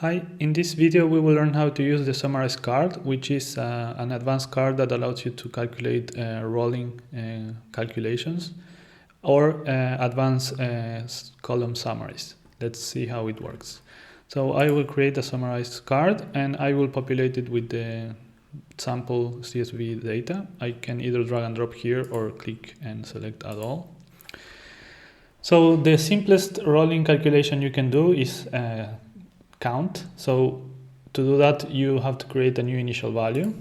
Hi, in this video we will learn how to use the Summarize card, which is an advanced card that allows you to calculate rolling calculations or advanced column summaries. Let's see how it works. So I will create a Summarize card and I will populate it with the sample CSV data. I can either drag and drop here or click and select add all. So the simplest rolling calculation you can do is count. So to do that, you have to create a new initial value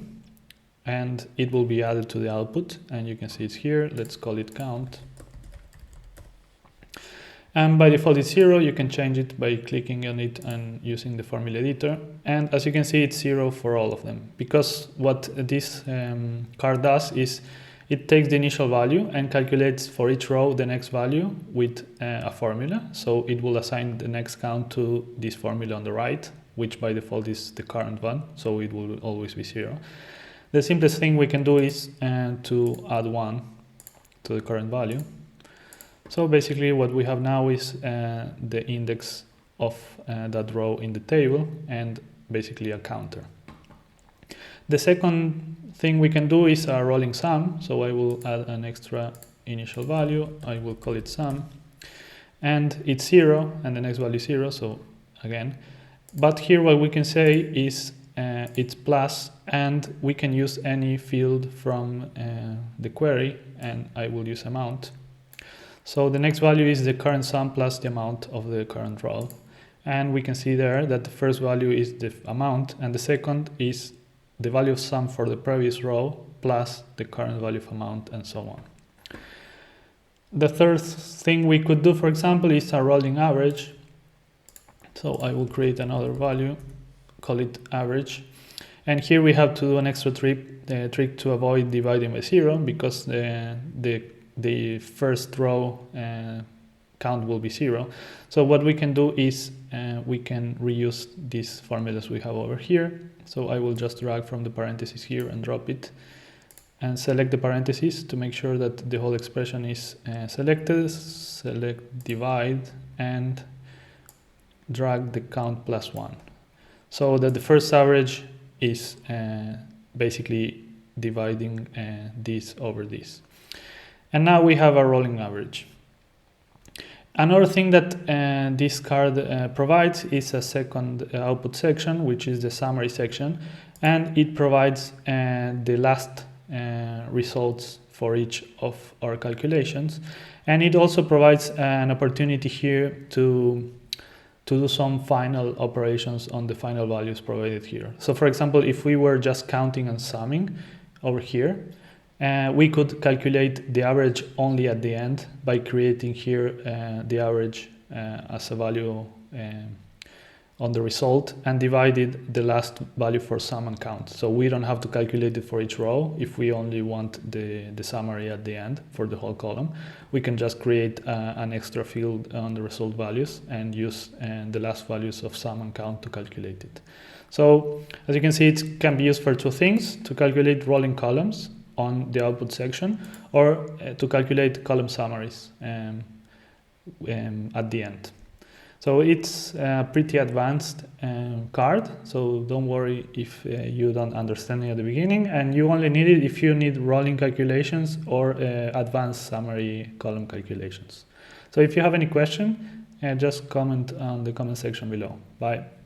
and it will be added to the output, and you can see it's here. Let's call it count. And by default it's 0. You can change it by clicking on it and using the formula editor. And as you can see, it's 0 for all of them, because what this card does is it takes the initial value and calculates for each row the next value with a formula. So it will assign the next count to this formula on the right, which by default is the current one. So it will always be 0. The simplest thing we can do is to add 1 to the current value. So basically what we have now is the index of that row in the table and basically a counter. The second thing we can do is a rolling sum. So I will add an extra initial value. I will call it sum. And it's 0 and the next value is 0. So again, but here what we can say is it's plus, and we can use any field from the query, and I will use amount. So the next value is the current sum plus the amount of the current row. And we can see there that the first value is the amount and the second is the value of sum for the previous row plus the current value of amount, and so on. The third thing we could do, for example, is a rolling average. So I will create another value, call it average. And here we have to do an extra trick to avoid dividing by 0, because the first row count will be 0. So what we can do is we can reuse these formulas we have over here. So I will just drag from the parentheses here and drop it and select the parentheses to make sure that the whole expression is selected. Select divide and drag the count plus 1, so that the first average is basically dividing this over this. And now we have a rolling average. Another thing that this card provides is a second output section, which is the summary section, and it provides the last results for each of our calculations. And it also provides an opportunity here to do some final operations on the final values provided here. So for example, if we were just counting and summing over here, we could calculate the average only at the end by creating here the average as a value on the result and divided the last value for sum and count. So we don't have to calculate it for each row if we only want the summary at the end for the whole column. We can just create an extra field on the result values and use the last values of sum and count to calculate it. So as you can see, it can be used for two things: to calculate rolling columns on the output section, or to calculate column summaries at the end. So it's a pretty advanced card, so don't worry if you don't understand it at the beginning, and you only need it if you need rolling calculations or advanced summary column calculations. So if you have any question, just comment on the comment section below. Bye.